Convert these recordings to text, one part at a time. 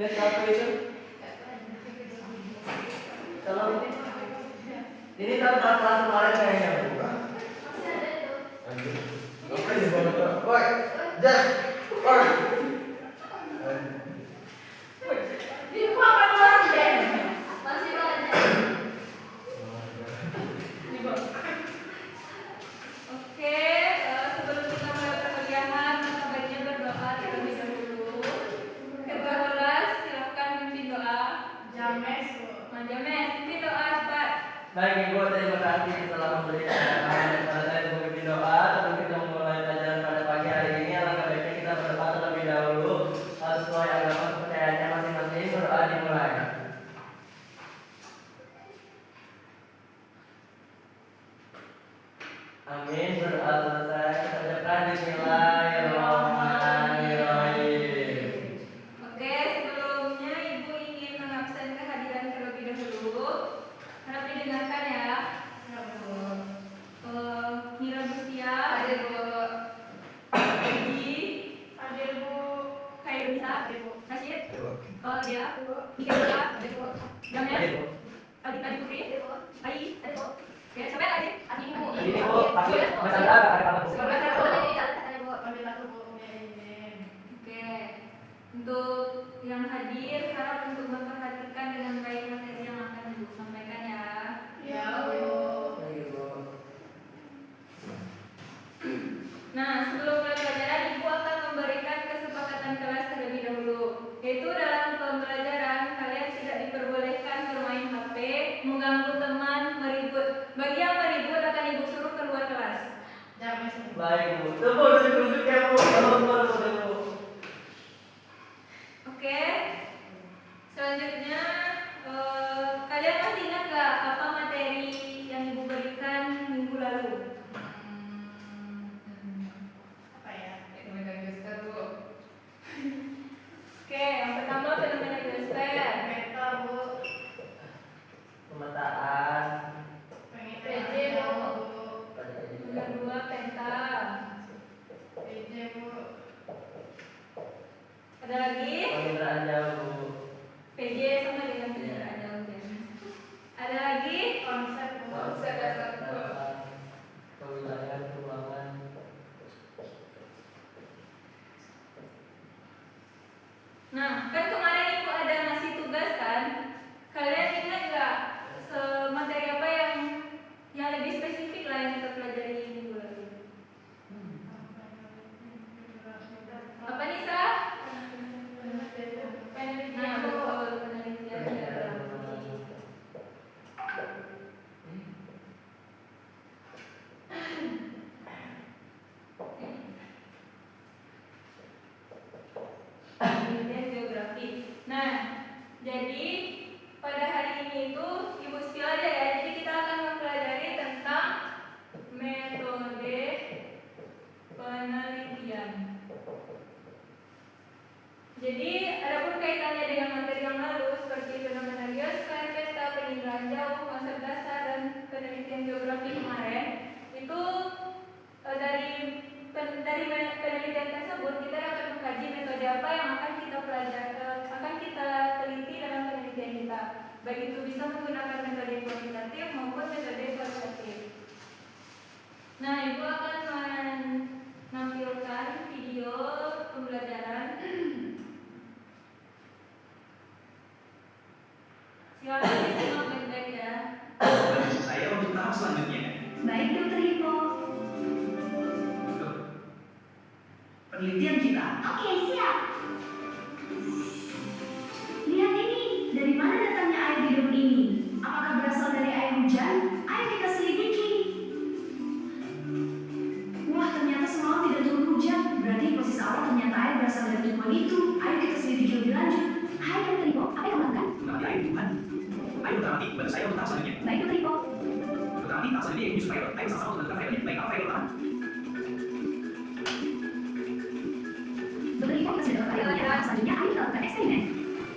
Lihat apa itu? Kalau ini kan kelas kemarin kayaknya bukan? Oke, woi, jas, woi. Baik Ibu, terima kasih telah memberikan arahan kepada saya untuk memimpin doa. Sebelum kita memulai pelajaran pada pagi hari ini, alangkah baiknya kita berdoa terlebih dahulu. Sesuai agama kepercayaannya masing-masing, berdoa dimulai. Amin. Berdoa selesai, kita ucapkan Bismillahirrahmanirrahim. Oke, sebelumnya Ibu ingin mengabsen kehadiran terlebih dahulu. Harap didengarkan ya. Mira Gustia, Hadir, Bu. Peggy, Hadir, Bu. Kairisa, Hadir, Bu. Rashid, Hadir, Dia, Bu. Ika, Hadir, Bu. James, Adi Putri, Hadir, Bu. Ai, Hadir, Bu. oke, sampai lagi. Hadir, Bu. Ini Bu, tapi Mas Anda ada kata Bu. Sebentar, Bu. Hadir, Bu. Ambil aku, Bu. Oke, untuk yang hadir harap untuk memperhatikan dengan baik materi yang akan Ibu sampaikan ya. Ya, Bu. Baik Bu. Nah, sebelum mulai pelajaran, Ibu akan memberikan kesepakatan kelas terlebih dahulu, yaitu dalam pembelajaran kalian tidak diperbolehkan bermain HP, mengganggu teman, meribut. Bagi yang meribut akan Ibu suruh keluar kelas. James. Baik Bu. Tunggu duduk ya Bu. Tunggu. Oke. Selanjutnya, kalian masih ingat gak apa materi yang Ibu berikan minggu lalu? Apa ya? Oke, yang pertama fenomena geosphere. Meta, Bu. Pemetaan. PJ, Bu. Yang kedua penta. PJ, Bu. Ada lagi? Penginderaan jauh Bu. PJ sama dengan penginderaan jauh. Ada lagi? Konsep, Bu. Konsep dasar kewilayahan keuangan. Nah, kan kemarin Ibu ada ngasih tugas kan? Kalian ingat nggak materi apa yang lebih spesifik lah yang kita pelajari minggu lalu? Apa nih Sa? Nah, betul, penelitian geografi. Penelitian geografi. Nah, jadi pada hari ini itu Ibu spill aja ya. Jadi kita akan mempelajari tentang metode penelitian. Jadi adapun kaitannya dengan materi yang lalu seperti fenomena geosfer, peta, penginderaan jauh, konsep dasar dan penelitian geografi kemarin itu dari penelitian tersebut kita dapat mengkaji metode apa yang akan kita pelajari, akan kita teliti dalam penelitian kita. Baik itu bisa menggunakan metode kuantitatif maupun metode kualitatif. Nah, Ibu akan menampilkan video pembelajaran. Silakan disimak baik-baik ya. Saya untuk tahap selanjutnya. Baik, Dokter Ipo. Penelitian kita. Oke, siap. Lihat ini, dari mana datangnya air di debit ini? Apakah berasal dari air hujan? Ayo kita selidiki. Wah, ternyata semalam tidak turun hujan. Berarti proses awal ternyata air berasal dari tumbuhan itu. Ayo kita selidiki lebih lanjut. Hai, Dokter Ipo. Apa yang kamu lakukan? Mengamati air Tuhan. Ayo berarti bantu saya untuk tahap selanjutnya. Baik, Dokter Ipo. Berarti tahap selanjutnya yaitu supplier. Ayo sama-sama menentukan filenya. Baik, apa file pertama? Dokter Ipo, kita sudah dapat filenya. Selanjutnya, ayo kita lakukan eksperimen.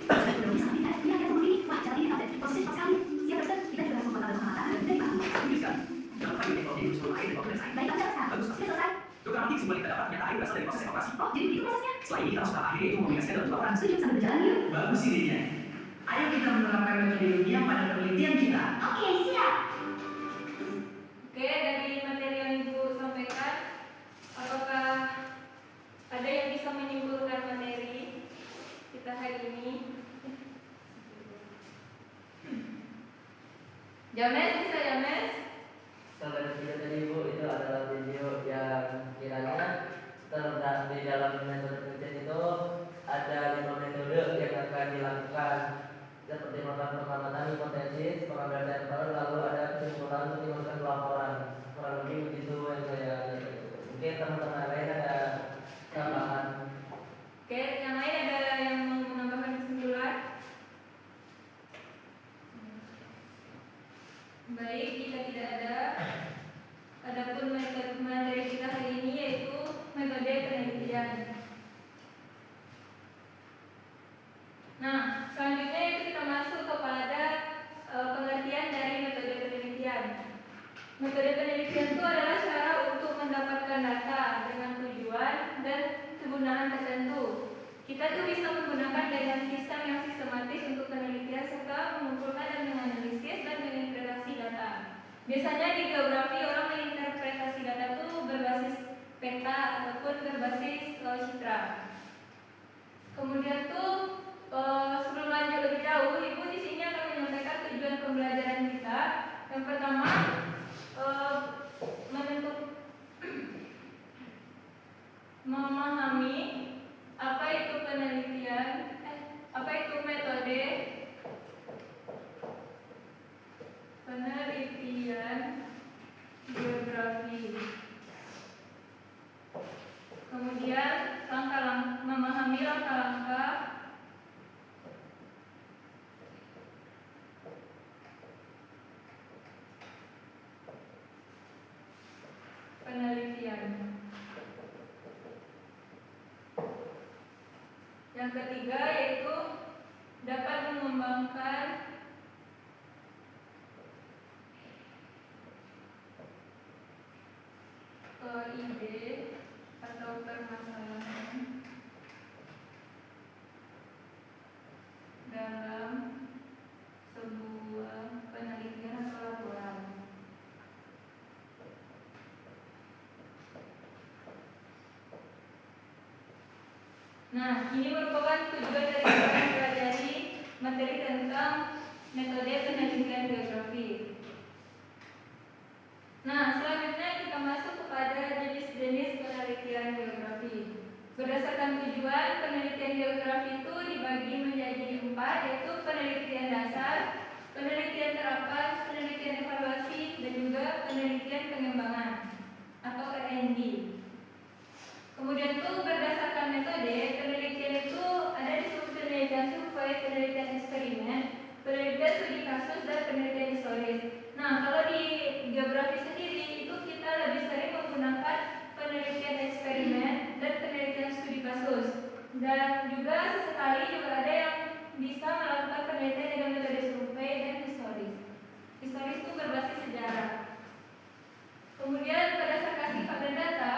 Sudah bisa lihat. Lihat ya, teman ini. Wah, cara ini update. Prosesnya cepat sekali. Siap, Dokter. Kita juga harus membuat alat pengamatan dari bahan. Tuliskan. Jangan lupa ini teknologi untuk air di bawah selesai. Baik, Dokter. Bagus. Sudah selesai. Dokter Atik, kembali terdapat ternyata air berasal dari proses evaporasi. Oh, jadi itu prosesnya? Setelah ini kita masuk tahap akhir yaitu memobilisasi dalam 2 orang. Setuju, sambil berjalan yuk. Bagus idenya. Ayo kita menerapkan metode ilmiah pada penelitian kita. Oke, siap. Oke, dari materi yang Ibu sampaikan, apakah ada yang bisa menyimpulkan materi kita hari ini? James, bisa James? Sampai video tadi Bu itu adalah video yang kiranya terdapat di dalam metode penelitian itu ada 5 metode yang akan dilakukan seperti melakukan pengamatan hipotesis, pengambilan sampel, lalu ada kesimpulan untuk dimasukkan ke laporan. Kurang lebih begitu yang saya lihat. Mungkin teman-teman lain ada tambahan. Oke, yang lain ada yang mau menambahkan kesimpulan? Baik, jika tidak ada, adapun metode materi kita hari ini yaitu metode penelitian. Nah, selanjutnya itu kita masuk kepada pengertian dari metode penelitian. Metode penelitian itu adalah cara untuk mendapatkan data dengan tujuan dan kegunaan tertentu. Kita tuh bisa menggunakan dengan sistem yang sistematis untuk penelitian serta mengumpulkan dan menganalisis dan menginterpretasi data. Biasanya di geografi orang menginterpretasi data itu berbasis peta ataupun berbasis citra. Kemudian tuh sebelum lanjut lebih jauh, Ibu di sini akan menyampaikan tujuan pembelajaran kita. Yang pertama, memahami apa itu penelitian, apa itu metode penelitian geografi. Kemudian memahami langkah-langkah penelitian. Yang ketiga yaitu dapat mengembangkan ide atau permasalahan dalam sebuah penelitian atau laporan. Nah, ini merupakan tujuan dari kita mempelajari materi tentang metode penelitian geografi. Nah, selanjutnya kita masuk kepada jenis-jenis penelitian geografi. Berdasarkan tujuan, penelitian geografi itu dibagi menjadi 4, yaitu penelitian dasar, penelitian terapan, penelitian evaluasi, dan juga penelitian pengembangan atau R&D. Kemudian tuh berdasarkan metode, penelitian itu ada disebut penelitian survei, penelitian eksperimen, penelitian studi kasus, dan penelitian historis. Nah, kalau di geografi sendiri itu kita lebih sering menggunakan penelitian eksperimen dan penelitian studi kasus. Dan juga sesekali juga ada yang bisa melakukan penelitian dengan metode survei dan historis. Historis itu berbasis sejarah. Kemudian berdasarkan sifat dan data,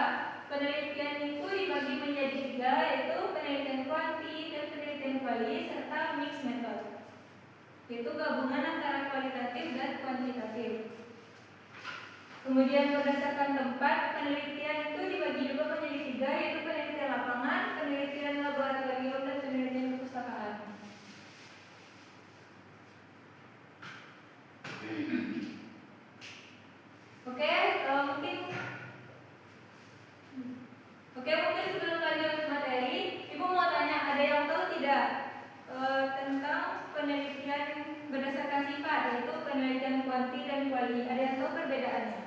penelitian itu dibagi menjadi 3, yaitu penelitian kuanti dan penelitian kuali serta mixed method, yaitu gabungan antara kualitatif dan kuantitatif. Kemudian berdasarkan tempat, penelitian itu dibagi juga menjadi 3, yaitu penelitian lapangan, penelitian laboratorium, dan penelitian perpustakaan. Mungkin sebelum lanjut materi, Ibu mau tanya, ada yang tahu tidak tentang penelitian berdasarkan sifat, yaitu penelitian kuanti dan kuali? Ada yang tahu perbedaannya?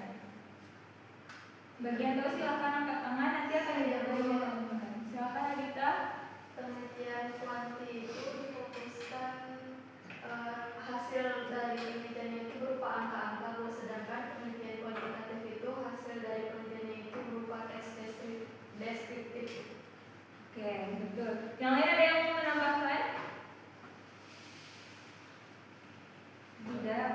Bagi yang tahu silahkan angkat tangan, nanti akan dijawab oleh teman-teman. Silahkan Adita. Penelitian kuanti itu difokuskan hasil dari penelitian itu berupa angka-angka, sedangkan penelitian kuantitatif itu hasil dari penelitiannya itu berupa tes deskriptif. Oke, betul. Yang lain ada yang mau menambahkan? Tidak.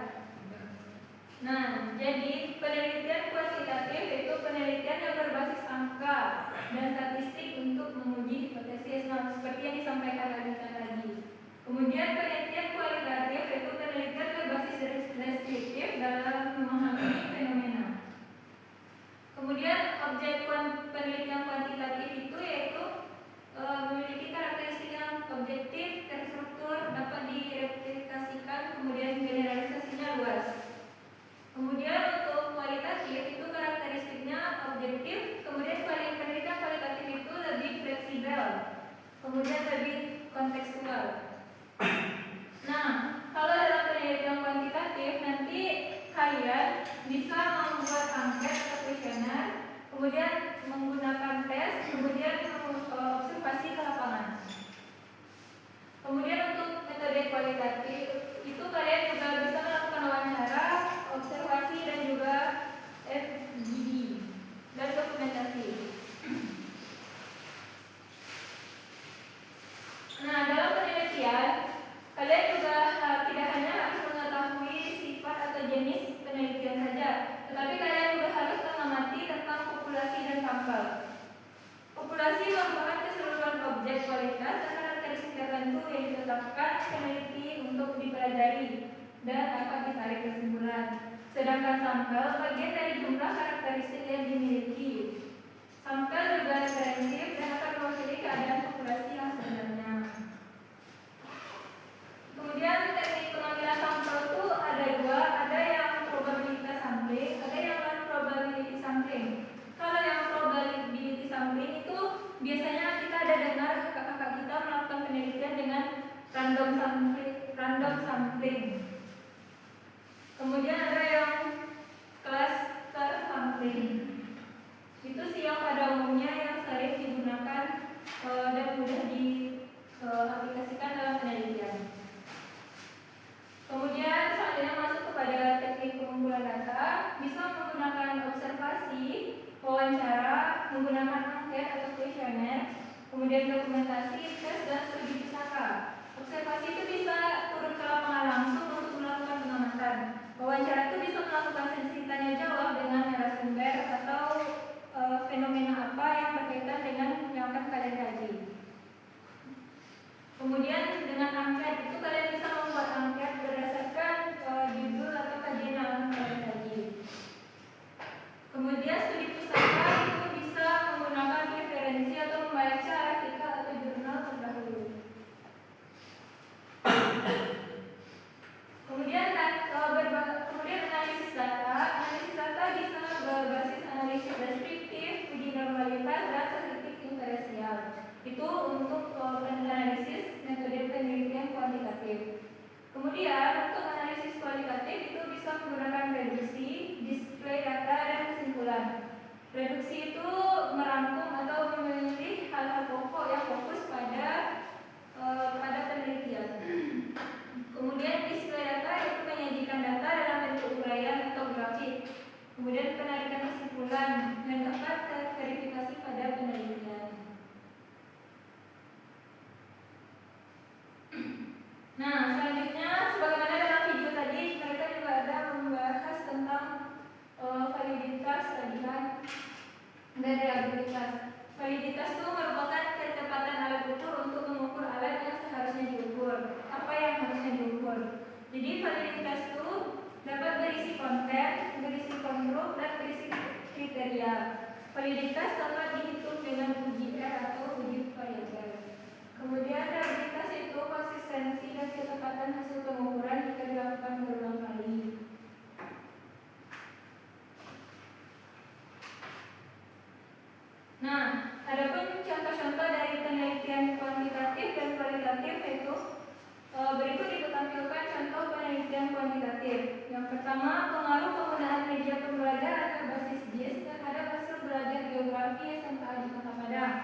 Nah, jadi penelitian kuantitatif itu penelitian yang berbasis angka angka dan statistik untuk menguji hipotesis. Nah, seperti yang disampaikan tadi. Kemudian penelitian kualitatif yaitu penelitian berbasis deskriptif dalam memahami fenomena. Kemudian objek penelitian kuantitatif itu yaitu memiliki karakteristik yang objektif, terstruktur, dapat direplikasikan, kemudian generalisasinya luas. Kemudian untuk kualitatif itu karakteristiknya objektif, kemudian penelitian kualitatif itu lebih fleksibel, kemudian lebih kontekstual. Nah, kalau dalam penelitian kuantitatif nanti kalian bisa membuat angket atau kuesioner, kemudian menggunakan tes, kemudian observasi ke lapangan. Kemudian untuk metode kualitatif itu kalian juga bisa melakukan wawancara, observasi dan juga FGD dan dokumentasi. Nah, dalam penelitian kalian juga tidak hanya harus mengetahui sifat atau jenis penelitian saja, tetapi kalian juga harus mengamati tentang populasi dan sampel. Populasi merupakan keseluruhan objek kualitas dan karakteristik tertentu yang ditetapkan peneliti untuk dipelajari dan dapat ditarik kesimpulan. Sedangkan sampel bagian dari jumlah karakteristik yang dimiliki. Sampel juga referensif dan akan mewakili keadaan populasi yang sebenarnya. Kemudian teknik pengambilan sampel itu ada dua, ada yang probabilitas sampling, ada yang non probability sampling. Kalau yang probability sampling itu biasanya kita ada dengar kakak-kakak kita melakukan penelitian dengan random sampling. Kemudian ada yang cluster sampling. Itu sih yang pada umumnya yang sering digunakan dan mudah diaplikasikan dalam penelitian. Kemudian selanjutnya masuk kepada teknik pengumpulan data, bisa menggunakan observasi, wawancara, menggunakan angket atau kuesioner, kemudian dokumentasi, tes dan studi pusaka. Observasi itu bisa turun ke lapangan langsung untuk melakukan pengamatan. Wawancara itu bisa melakukan sesi tanya jawab dengan narasumber atau fenomena apa yang berkaitan dengan yang akan kalian kaji. Kemudian dengan angket itu kalian bisa membuat angket berdasarkan judul atau kajian yang akan kalian kaji. Kemudian studi pustaka itu bisa menggunakan referensi atau membaca artikel atau jurnal terdahulu. Kemudian analisis data. Analisis data bisa berbasis analisis deskriptif, uji normalitas dan statistik inferensial. Itu untuk analisis metode penelitian kuantitatif. Kemudian untuk analisis kualitatif itu bisa menggunakan reduksi, display data dan kesimpulan. Reduksi itu merangkum atau memilih hal-hal pokok yang fokus pada penelitian. Kemudian display data itu menyajikan data dalam bentuk uraian atau grafik. Kemudian penarikan kesimpulan dan dapat terverifikasi pada penelitian. Nah, selanjutnya sebagaimana dalam video tadi mereka juga ada membahas tentang validitas tadi kan dan reliabilitas. Validitas itu merupakan ketepatan alat ukur untuk mengukur alat yang seharusnya diukur. Apa yang harusnya diukur? Jadi validitas itu dapat berisi konten, berisi konstruk dan berisi kriteria. Validitas dapat dihitung dengan uji R atau uji variabel. Kemudian reliabilitas itu konsistensi dan ketepatan hasil pengukuran jika dilakukan berulang kali. Nah, adapun contoh-contoh dari penelitian kuantitatif dan kualitatif yaitu berikut ditampilkan contoh penelitian kuantitatif. Yang pertama, pengaruh penggunaan media pembelajaran berbasis JIS terhadap hasil belajar geografi SMK di Kota Padang.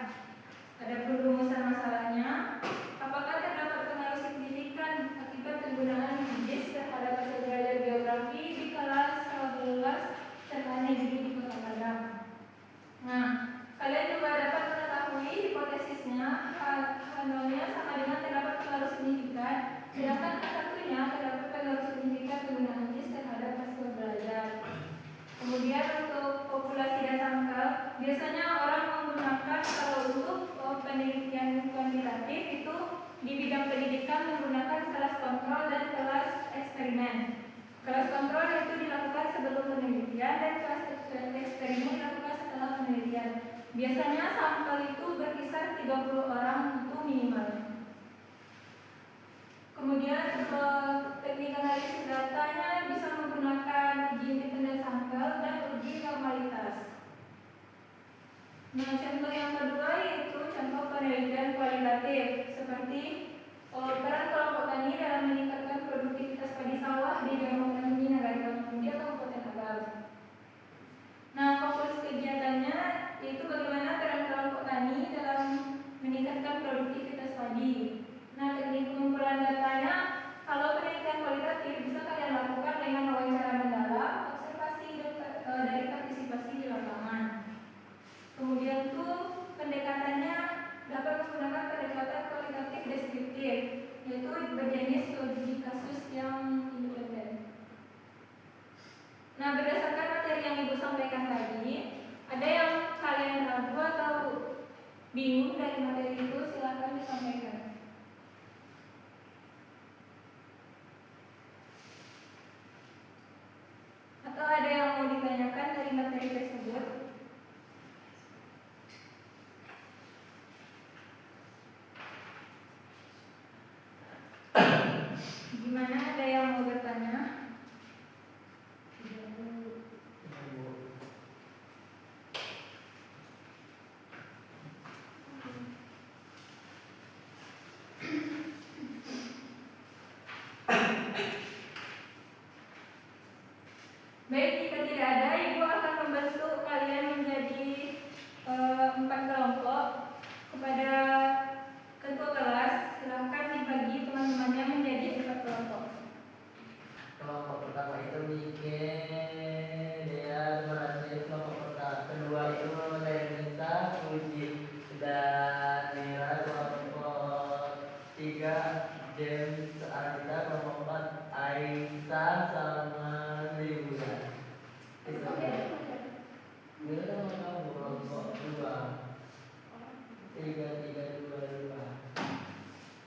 Ada perumusan masalahnya. Apakah terdapat pengaruh signifikan akibat penggunaan JIS terhadap hasil belajar geografi di kelas 11 SMK Negeri di Kota Padang? Nah, kalian juga dapat mengetahui hipotesisnya, H0-nya sama dengan terdapat pengaruh signifikan, sedangkan H1-nya terdapat pengaruh signifikan penggunaan JIS terhadap hasil belajar. Kemudian untuk populasi dan sampel, biasanya orang menggunakan kalau untuk penelitian kuantitatif itu di bidang pendidikan menggunakan kelas kontrol dan kelas eksperimen. Kelas kontrol itu dilakukan sebelum penelitian dan kelas eksperimen dilakukan setelah penelitian. Biasanya sampel itu berkisar 30 orang itu minimal. Kemudian teknik analisis datanya bisa menggunakan uji independen sampel dan uji normalitas. Nah, contoh yang kedua yaitu contoh penelitian kualitatif seperti peran kelompok tani dalam meningkatkan produktivitas padi sawah di Demo Tani Nagari Mulia Kabupaten Agam. Nah, fokus kegiatannya yaitu bagaimana peran kelompok tani dalam meningkatkan produktivitas padi. Nah, teknik pengumpulan datanya kalau penelitian kualitatif bisa kalian lakukan dengan wawancara mendalam, observasi dan dari partisipasi di lapangan. Kemudian tuh pendekatannya dapat menggunakan pendekatan kualitatif deskriptif, yaitu berjenis studi kasus yang independen. Nah, berdasarkan materi yang Ibu sampaikan tadi, ada yang kalian ragu atau bingung dari materi itu, silakan disampaikan. Atau ada yang mau ditanyakan dari materi tersebut? Gimana, ada yang mau bertanya? Baik, jika tidak ada, Ibu akan membantu kalian menjadi 4 kelompok. Kepada ketua kelas, silakan dibagi teman-temannya menjadi 4 kelompok. Kelompok pertama itu Mike, Dea, Merasi. Kelompok kedua itu Renita, Puji, dan Nira. Kelompok 3 James, Arita. Kelompok 4 Aisyah sama Liburan. Bila kamu kelompok 2 3 3 2 2.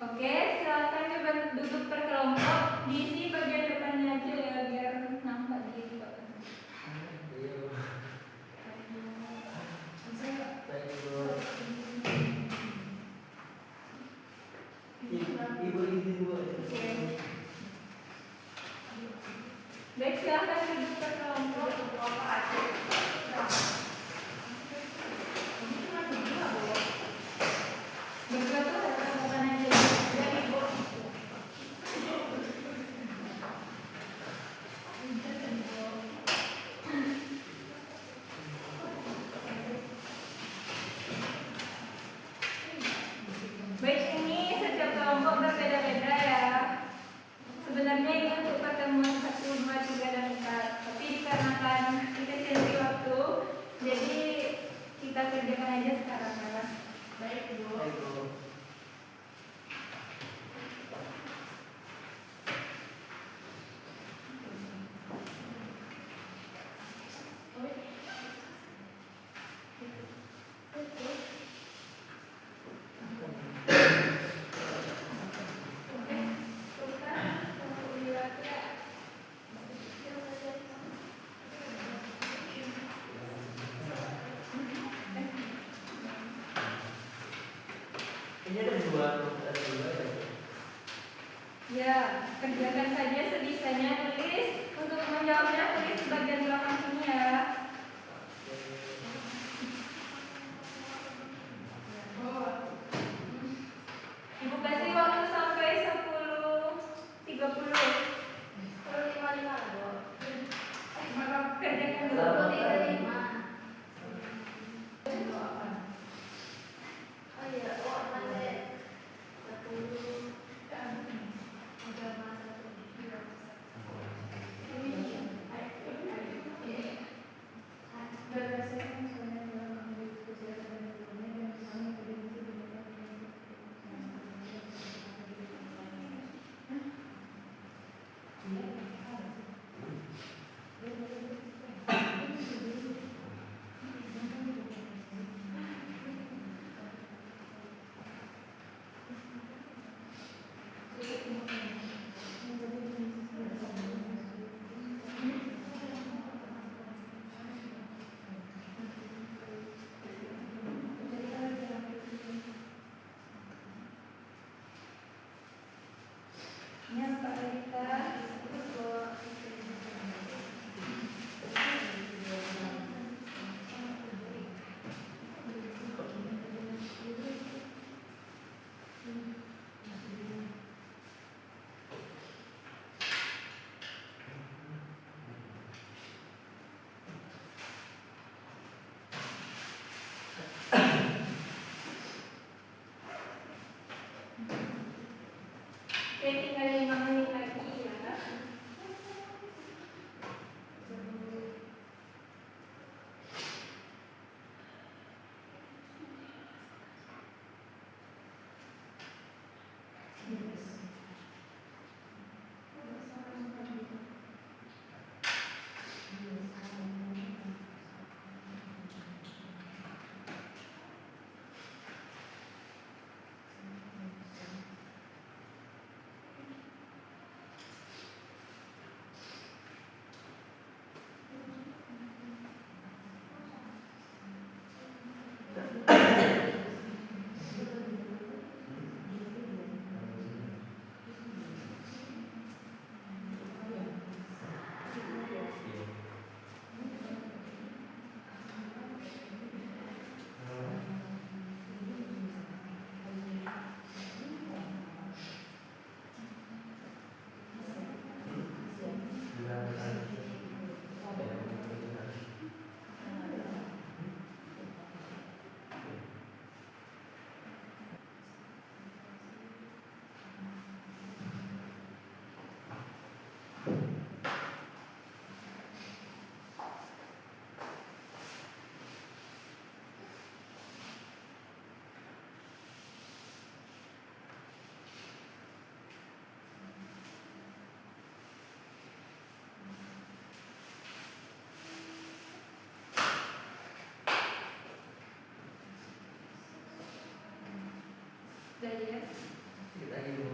Oke, silakan duduk per kelompok. Diisi bagian depannya aja ya biar nampak gitu. Ibu izin Bu. Baik, silakan duduk per kelompok. Berdua tuh ada bukan aja dari Ibu. Baik, ini setiap kelompok berbeda-beda ya. Sebenarnya ini untuk pertemuan 1, 2, 3, dan 4. Tapi dikarenakan efisiensi waktu, jadi kita kerjakan aja sekarang ya. Baik, Bu. Baik, Bu. Ini ada dua ya. Ya, kerjakan saja sebisanya. Tulis untuk menjawabnya, tulis di bagian belakang sini ya. Ibu kasih waktu sampai 10.30. 10.55 Bu. Maka kerjakan dulu. Selamat. 10.35. Oh iya, mandek 10 agama 1 2 1. Oke, tinggal 5 menit lagi ya. Udah ya. Kita ini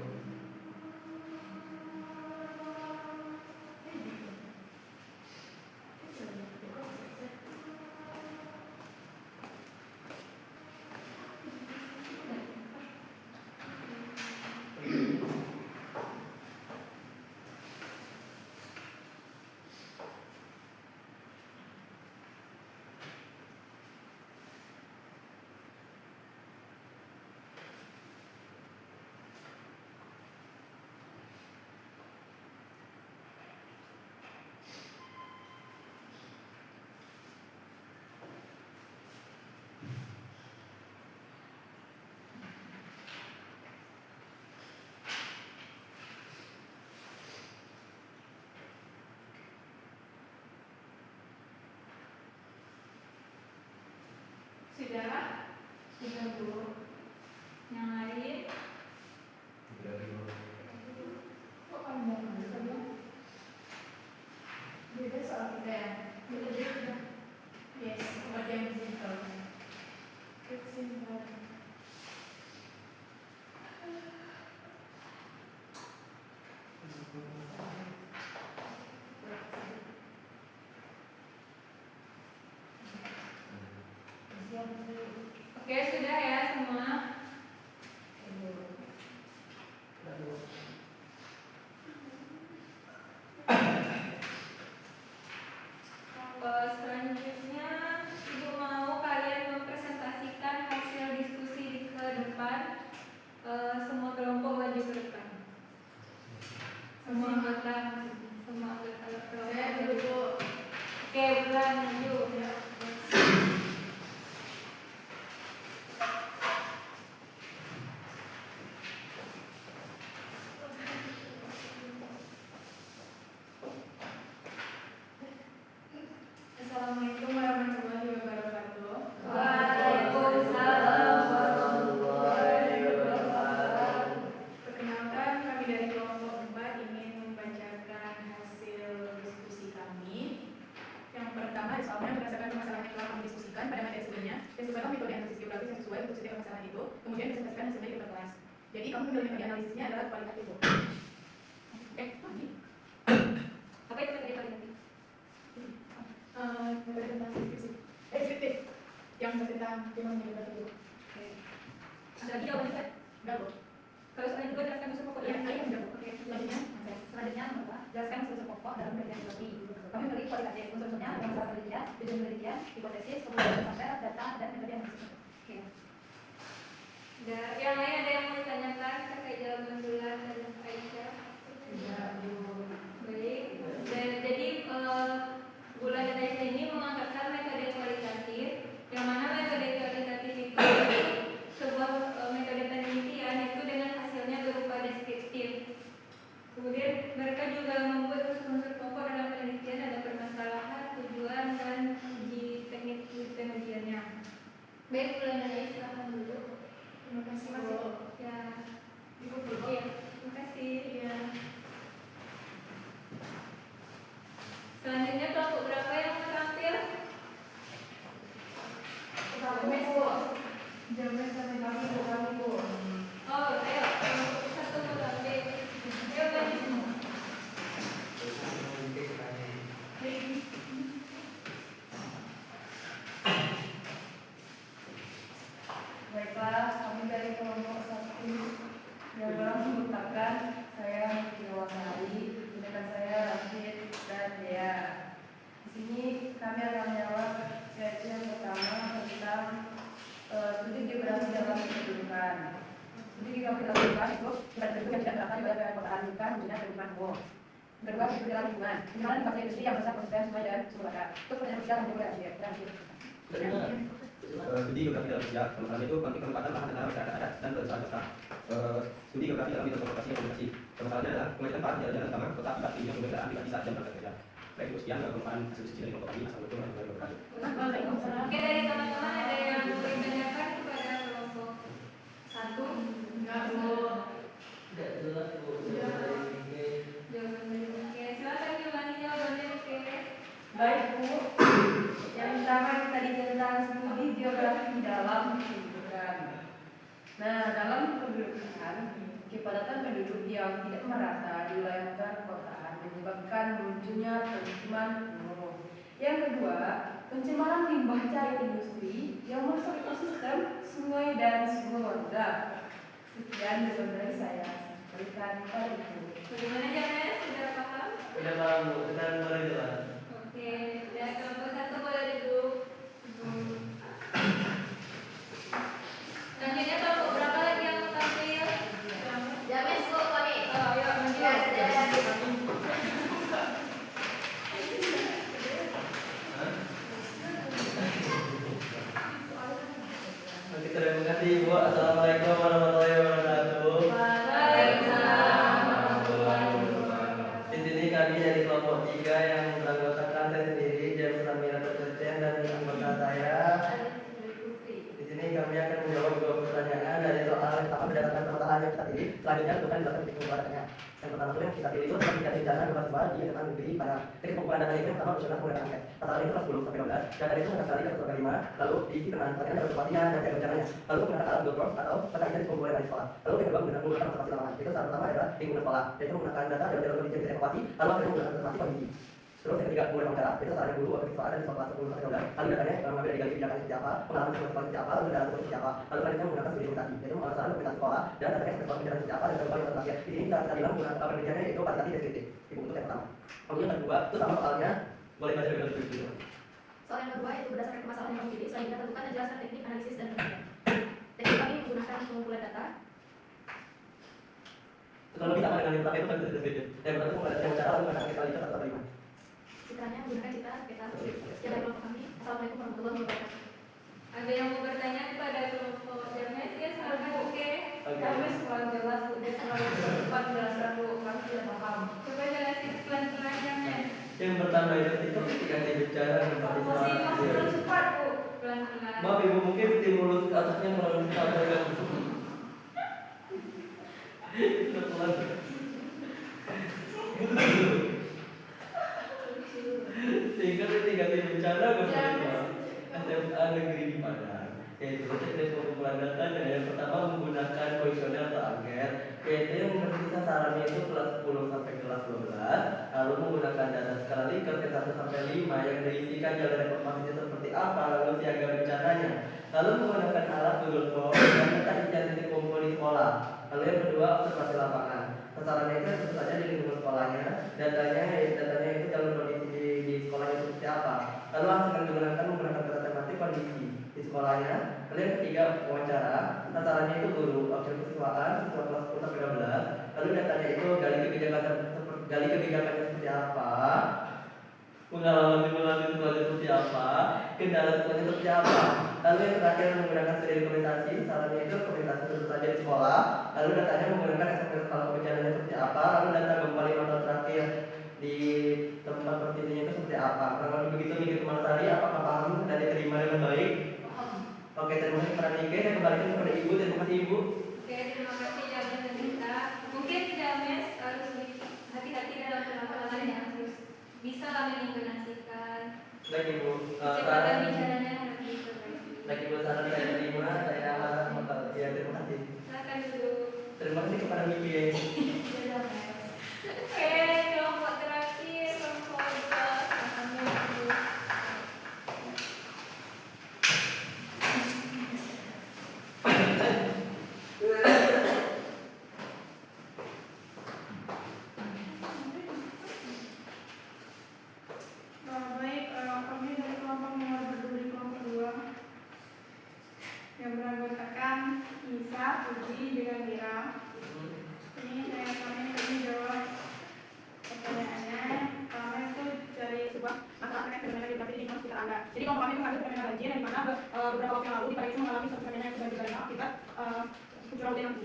Sudah? Sudah Bu. Yang lain? Kok kamu mau ngambil tadi? Beda soal kita ya. Beda. Yes, kemudian simple. It's simple. Oke, sudah ya semua. Selanjutnya, Ibu mau kalian mempresentasikan hasil diskusi ke depan. Semua kelompok maju ke depan. Semua anggota kelompok. Saya dulu. Oke, bulan maju. Assalamualaikum warahmatullahi wabarakatuh. Waalaikumsalam warahmatullahi wabarakatuh. Perkenalkan, kami dari kelompok 4 ingin membacakan hasil diskusi kami. Yang pertama, soalnya berdasarkan permasalahan yang telah kami diskusikan pada materi sebelumnya, tentukanlah metode analisis geografis yang sesuai untuk setiap permasalahan itu, kemudian presentasikan hasilnya di depan kelas. Jadi, kamu menilai metode analisisnya adalah kualitatif. Lagi. Apa itu metode kualitatif? Metode tentang deskripsi. Deskriptif. Yang tentang gimana geografi itu. Ada lagi jawabannya kan? Enggak, Bu. Kalau soalnya juga jelaskan unsur pokok Iya, ya. ayo enggak, Bu. Oke, Selanjutnya, selanjutnya apa? Jelaskan unsur pokok dalam penelitian geografi. Kami memberi kualitatif unsur-unsurnya ada masalah penelitian, tujuan penelitian, hipotesis, kemudian sampel, data, dan metode analisis. Oke. Yang lain ada yang mau ditanyakan terkait jawaban Bulan dan Aisyah? Tidak, Bu. Baik. Jadi Bulan dan Aisyah ini mengangkatkan metode kualitatif, yang mana metode kualitatif itu sebuah metode penelitian itu dengan hasil Jadi kalau kita lakukan itu bentuk yang tidak terasa pada perkotaan bukan guna kehidupan umum. Kedua, kebijakan lingkungan. Gimana dipakai industri yang besar konsisten sungai dan sumber daya. Itu pertanyaan sosial yang boleh terakhir. Studi geografi dalam sejarah, permasalahan itu konflik penempatan lahan negara masyarakat adat dan perusahaan besar. Studi geografi dalam bidang transportasi dan komunikasi, permasalahannya adalah kemacetan parah di jalan utama kota akibat tingginya kendaraan pribadi saat jam berangkat kerja. Baik itu sekian merupakan hasil uji dari kelompok kami asal betul dan berkali. Oke, dari teman-teman ada yang mau ditanyakan kepada kelompok 1? Enggak, Bu. Tidak jelas Bu. Jawabannya. Oke, silakan diulangi jawabannya. Oke. Baik Bu, yang pertama tadi tentang studi geografi dalam kependudukan. Nah, dalam kependudukan, kepadatan penduduk yang tidak merata di wilayah perkotaan menyebabkan munculnya pemukiman kumuh. Yang kedua, pencemaran limbah cair industri yang merusak ekosistem sungai dan sumber warga. Sekian jawaban dari saya. Berikan kepada Ibu. Bagaimana James? Sudah paham? Sudah paham Bu, sekarang boleh jelas. Oke, dan kelompok 1 boleh duduk. Selanjutnya kelompok berapa lagi yang mau tampil? Jamis, Bu, kami. Oh, yuk, maju. Yes, yes. Oke, terima kasih Bu. Assalamualaikum warahmatullahi wabarakatuh. Waalaikumsalam warahmatullahi wabarakatuh. Di sini kami dari kelompok 3 yang beranggotakan saya sendiri, James Ramira Percen, dan anggota saya. Di sini kami akan menjawab 2 pertanyaan dari soal yang pertama berdasarkan permasalahan yang kita pilih. Selanjutnya tentukan berdasarkan titik pembuatannya. Yang pertama itu yang kita pilih itu tentang tingkat rencana bebas di SMA negeri pada titik pengumpulan data itu yang pertama nasional menggunakan angket. Pertanyaan itu kelas 10 sampai 12. Data itu menggunakan kali ke 5, lalu diisi dengan pertanyaan dari tempatnya dan cara rencananya. Lalu menggunakan alat Google Forms atau pertanyaan dari pengumpulan dari sekolah. Lalu yang kedua menggunakan observasi lapangan. Itu saat pertama adalah lingkungan sekolah, yaitu menggunakan data dari jalur kondisi yang evakuasi. Lalu akhirnya menggunakan observasi kondisi. Terus yang ketiga menggunakan cara, itu saatnya guru atau siswa ada di kelas 10 sampai 12. Lalu datanya mengambil dari gali kebijakan seperti apa, pengalaman seperti apa, lalu data seperti apa. Lalu selanjutnya menggunakan studi dokumentasi, yaitu mengenai dokumentasi sekolah dan datanya seperti kebijakan seperti apa dan berapa yang terakhir. Di sini kita bilang menggunakan penelitiannya yaitu kualitatif deskriptif. Itu untuk yang pertama. Kemudian yang kedua itu sama soalnya boleh baca lebih lanjut dulu. Soal yang kedua itu berdasarkan permasalahan yang dipilih, selanjutnya tentukan dan jelaskan teknik analisis dan penelitian. Teknik kami menggunakan pengumpulan data. Kalau kita dengan yang pertama itu kan deskriptif. Yang pertama itu menggunakan cara lalu menggunakan kualitas atau bagaimana? Citranya menggunakan citra peta. Sekian dari kelompok kami. Assalamualaikum warahmatullahi wabarakatuh. Ada yang mau bertanya kepada kelompok James? Ya, silakan. Oke. Jamis kurang jelas Bu, dia terlalu cepat menjelaskan Bu, kami tidak paham. Coba jelasin pelan-pelan James. Yang pertama itu ketika dibicara tentang Masih terlalu cepat Bu. Pelan-pelan. Maaf Ibu, mungkin stimulus ke atasnya kurang sampai kan. Itu pelan. Sehingga ketika dibicara kemudian SMA negeri di Padang, yaitu teknis pengumpulan data dan yang pertama menggunakan kuesioner atau angket, yaitu yang berisi sasarannya itu kelas 10 sampai kelas 12, lalu menggunakan data skala Likert ke 1 sampai 5 yang diisikan jalur informasinya seperti apa, lalu siaga rencananya, lalu menggunakan alat Google Forms dan data isian titik kumpul di sekolah. Lalu yang kedua observasi lapangan. Sasarannya itu tentu saja di lingkungan sekolahnya, datanya itu jalur kondisi di sekolahnya seperti apa. Lalu hasil yang menggunakan data tematik kondisi di sekolahnya. Lalu yang ketiga wawancara, sasarannya itu guru, objek kesiswaan, siswa kelas 10 sampai 12. Lalu datanya itu gali kebijakannya seperti apa, pengalaman simulasi sekolahnya seperti apa, kendala sekolahnya seperti apa. Lalu yang terakhir menggunakan studi dokumentasi, sasarannya itu dokumentasi tentu saja di sekolah. Lalu datanya menggunakan SMS kalau kebencananya seperti apa, lalu data gempa 5 tahun terakhir di tempat persisnya itu seperti apa. Kurang lebih begitu Niki Tumarsari, apakah paham dan diterima dengan baik? Oke, terima kasih kepada Niki. Saya kembalikan kepada Ibu. Terima kasih Ibu. Oke, terima kasih James dan Rita. Mungkin James harus hati-hati dalam penafsiran yang harus bisa kami intonasikan. Baik Ibu. Kecepatan bicaranya harus diperbaiki. Baik Ibu, saran saya terima. Saya ya terima kasih. Silakan dulu. Terima kasih kepada Niki. Oke, kelompok terakhir, kelompok 2, silakan dulu. Baik, kami dari kelompok nomor berdua kelompok 2 yang beranggotakan Nisa, Puji, dengan Mira.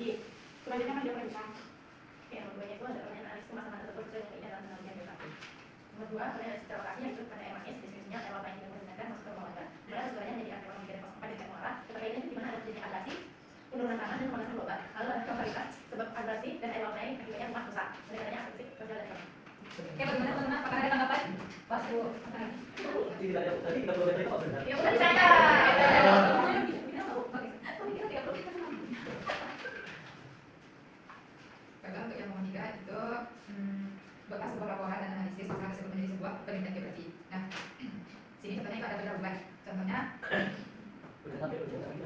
Jadi selanjutnya kan dia perintah. Oke, nomor 2 itu ada pertanyaan analisis kemasangan tersebut sesuai dengan keinginan dan penelitian geografi. Nomor 2, pertanyaan secara lokasinya itu pada MAS, deskripsinya lewat lain yang menggunakan masuk ke pembangunan. Kemudian sebenarnya jadi aktif pemikiran kosong pada dengan muara. Terkaitnya di mana ada terjadi abrasi, penurunan tanah dan pemanasan global. Lalu ada kausalitas sebab abrasi dan air laut naik akibatnya rumah rusak. Oleh karenanya abrasi sosial dan ekonomi. Oke, bagaimana teman-teman? Apakah ada tanggapan? Pas Bu. Tidak ada tadi 30 meter kok benar. Ya udah dicanda. Baiklah, untuk yang nomor 3 itu bekas sebuah laporan dan analisis masalah tersebut menjadi sebuah penelitian geografi. Nah, sini contohnya itu ada pendahuluan. Contohnya Udah sampai ujung lagi.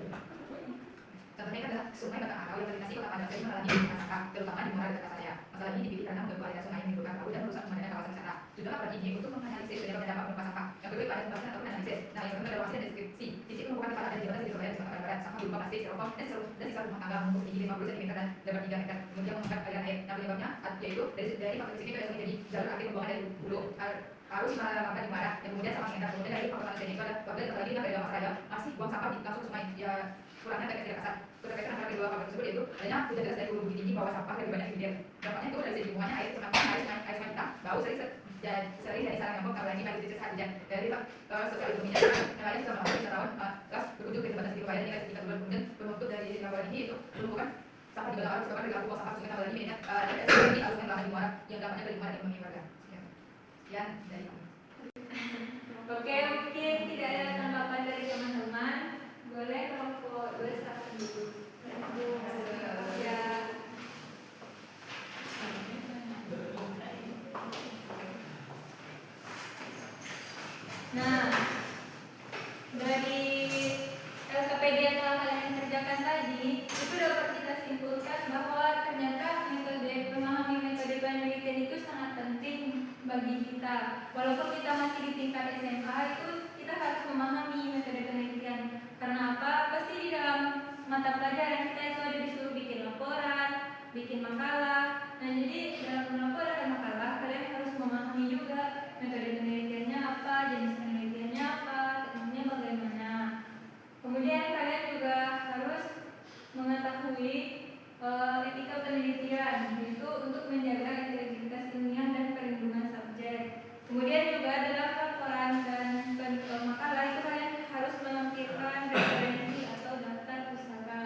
Contohnya adalah sungai Batang Akau yang melintasi kota Padang Seri mengalami masalah, terutama di Muara dekat saya. Masalah ini dipicu karena mengganggu aliran sungai yang menimbulkan bau dan merusak pemandangan kawasan wisata. Juga laporan ini untuk menganalisis penyebab dan dampak penumpang sampah. Yang kedua itu ada pembahasan ataupun analisis. Nah, yang kedua adalah hasil deskripsi. Titik penumpukan tempat ada di jembatan di Surabaya, Jakarta Barat, sampah berupa plastik, styrofoam, dan sisa rumah tangga menumpuk tinggi 50 cm dan lebar 3 meter. Kemudian mengangkat aliran air. Nah, penyebabnya yaitu dari faktor fisik itu ada menjadi jalur akhir pembuangan dari hulu arus masyarakat di Muara yang kemudian sampah mengendap. Kemudian dari faktor manusia itu ada apabila lagi dari dalam masyarakat masih buang sampah di langsung sungai ya kurangnya terkait tidak kasar. Berkaitan antara kedua faktor tersebut yaitu adanya hujan deras dari hulu bukit tinggi bawah sampah lebih banyak di hilir. Dampaknya itu dari segi lingkungannya air sungai hitam bau sering dari sarang nyamuk apalagi pada titik saat hujan. Dari faktor sosial ekonominya nelayan bisa melakukan wisatawan kelas berkunjung ke tempat asli Surabaya hingga sekitar bulan kemudian penuntut dari laporan ini itu penumpukan sampah di dalam disebabkan dari buang sampah sungai Tabalani mengingat ada ekstrasi arus sungai di Muara yang dampaknya ke lingkungan ekonomi warga. Sekian dari kami. Oke, mungkin tidak ada tanggapan dari teman-teman. Boleh kelompok 2 silakan dulu. Ya. Nah, dari LKPD yang telah kalian kerjakan tadi, itu dapat kita simpulkan bahwa ternyata memahami metode penelitian itu sangat penting bagi kita. Walaupun kita masih di tingkat SMA, itu kita harus memahami metode penelitian. Karena apa? Pasti di dalam mata pelajaran kita itu ada disuruh bikin laporan, bikin makalah. Nah, jadi dalam laporan dan makalah kalian harus memahami juga metode penelitiannya apa, jenis penelitiannya apa, tekniknya bagaimana. Kemudian kalian juga harus mengetahui etika penelitian, yaitu untuk menjaga integritas ilmiah dan perlindungan subjek. Kemudian juga dalam laporan dan makalah itu kalian harus melampirkan referensi atau daftar pustaka.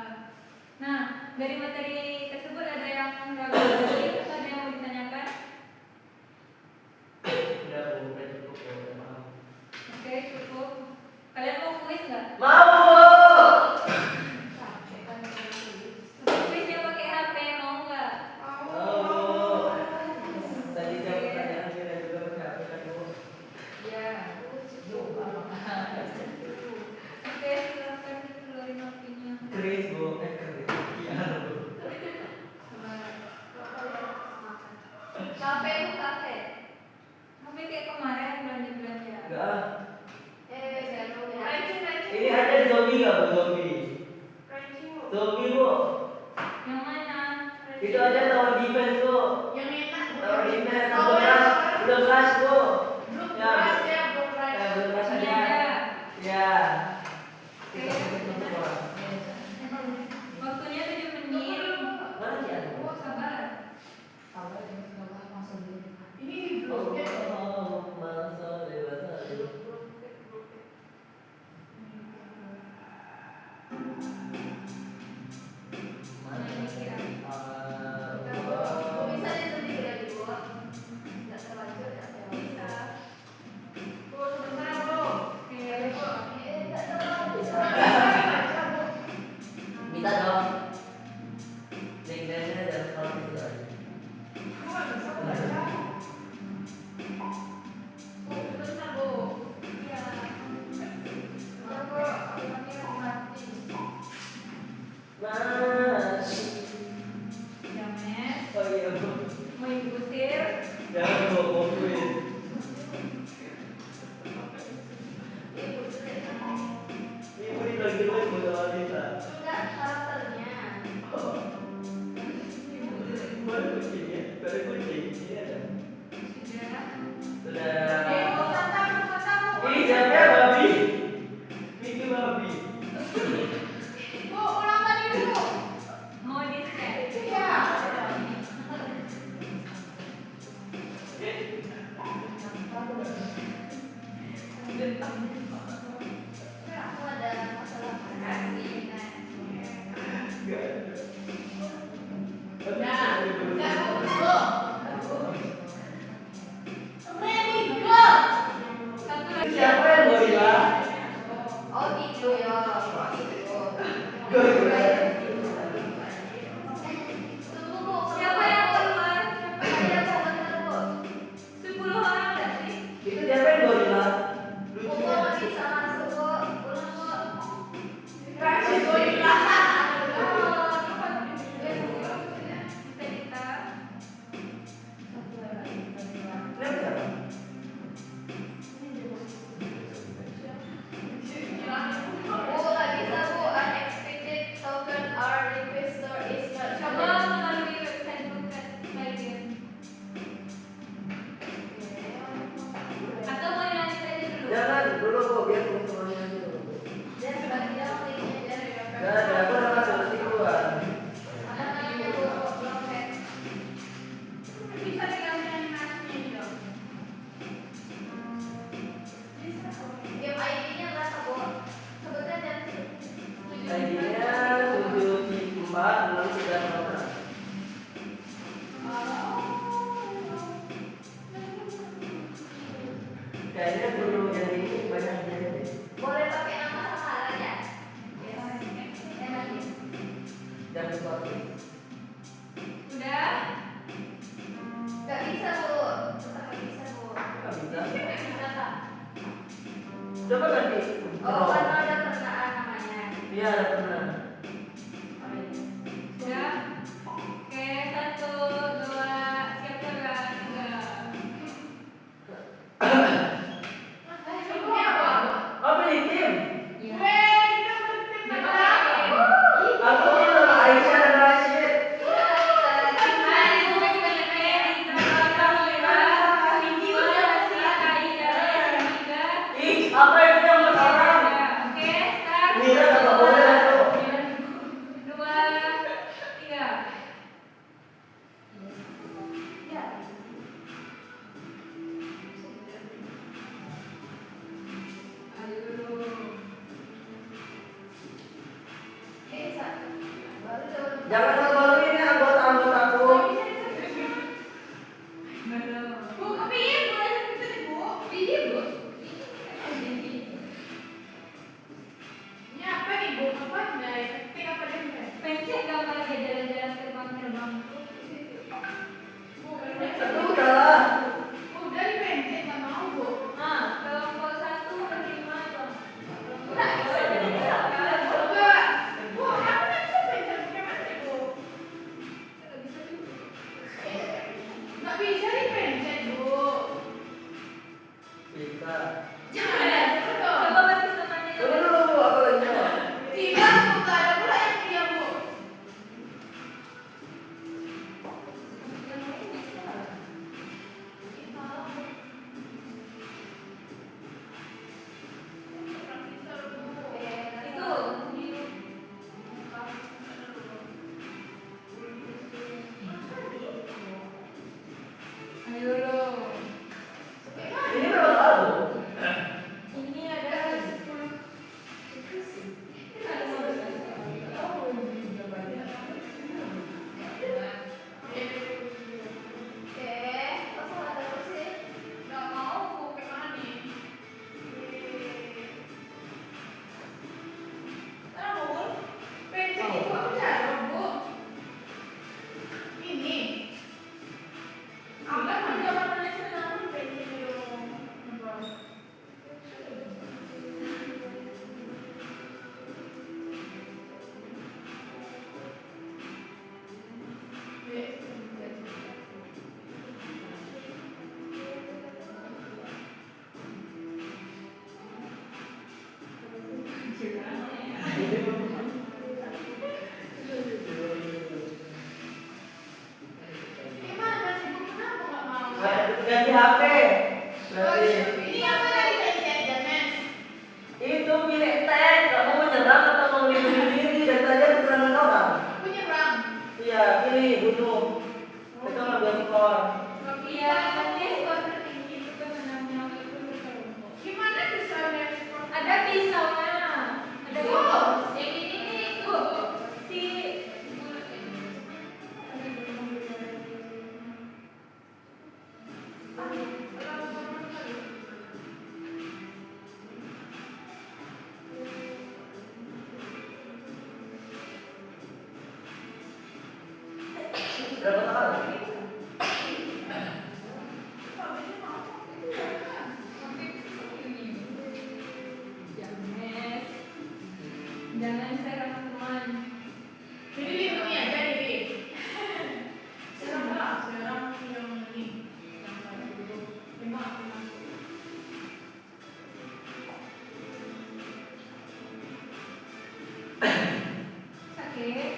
Nah, dari materi tersebut ada yang ragu lagi atau ada yang mau ditanyakan? Udah Bu, udah cukup ya, udah paham. Oke, cukup. Kalian mau kuis nggak? Mau. Kuis yang pakai HP mau nggak? Oh. Tadi jawab pertanyaan kita juga pakai apa kan Bu? Ya. Oke, silakan keluarin HP-nya. Keris Bu, keris. Iya Bu. Kafe itu kafe. HP kayak kemarin belanja-belanja. Enggak. Ranking. Ini ada zombie nggak Bu, zombie? Zombie Bu. Yang mana? Itu aja tower defense Bu. Yang enak. Tower defense. Udah kelas Bu. Belum Ya. keras ya, belum keras. Ya, belum kelas aja. Iya. Ya. Oke. Waktunya 7 menit. Mana sih ada? Oh, sabar. Ini di blok ya. Oh, masa dewasa. Mana ini kira? Bisa dia sendiri lagi Bu. Nggak terlanjur ya. Bisa. Bu, sebentar Bu. Oke. Nggak terlalu bisa. Minta dong. Link-nya dan kalau itu aja. Sebentar Bu. Iya. Sebentar Bu. Anaknya mati. Masih. Jamet. Oh iya Bu. Mau ibu usir? Jangan Bu, mau kuis. Ibu dibagi dulu Bu sama Lisa. Enggak karakternya. Baru kucing ya, baru kucing. Ini ada. Sudah. Sudah. Usah tahu. Ini siapa babi? Miki babi. Bu, ulang tadi dulu. Mau di-scan? kayaknya guru yang ini banyak jadi. Boleh pakai nama samaran ya? Dan sesuatu. Udah? Gak bisa bu, tetap gak bisa bu. Nggak bisa. Gak bisa kak. Coba ganti. Oh karena ada pernaan namanya. Iya, ada pernah. Udah? Oke, 1, 2, siap jalan. 3. Ini apa? Oh, pilih tim. Iya. Aku ini nama Aisyah dan Rashid. Ih, apa itu yang sekarang? Mira nggak boleh itu. 2, 3. Ayo dulu. Jangan terlalu ini anggota-anggotaku. Belum. Bu, kepiye boleh sebutin Bu? Iya, Bu. Ini apa nih Bu? Apa dari ketik apa dari Pencet gambar dia jalan-jalan terbang-terbang. Bu, Aduh, udahlah. udah dipencet nggak mau Bu. Ah, kelompok 1 menerima dong. Nggak bisa, nggak bisa. Enggak. Bu, aku nggak bisa pencet bagaimana Bu? Nggak bisa dipencet Bu. Bisa. Jangan ya, betul. Coba bantu temannya. Tunggu dulu, Bu. Aku lagi nyoba. Tidak, Bu, nggak ada pula yang dia Bu. Ayo lo. Ini berapa tahun? Ini ada 10. Nggak mau Bu, kemana nih? Namun, pencet itu aku cara Bu. Ini. Agak menjawab tulisan namun pencet dong. Gimana sih Bu? Kenapa nggak mau? Ganti HP. Berarti Ini apa dari pencet James? itu pilih tag. Kamu menyerang atau mau melindungi diri dari tadi ada serangan orang? Aku nyerang. Iya, pilih bunuh. Itu ngambil skor. Iya, nanti skor tertinggi itu pemenangnya itu berkelompok. Gimana bisa respon? Ada pisaunya. Ada Bu. pisau. Yang ini nih, Bu. Si Berapa tahun? James. Jangan serang teman. Jadi lindungi aja diri. Serang lah, serang yang ini. Yang tadi dulu. Memang aku masuk. Sakit.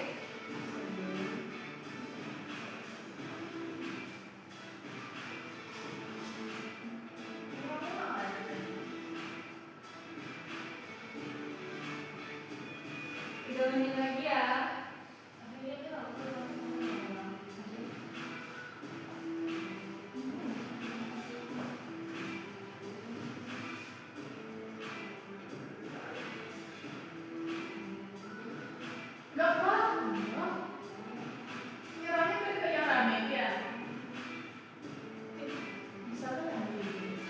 Tiga menit lagi ya. Gak paham. Nyerangnya ke yang rame ya. Bisa kan yang ini?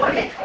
Okay.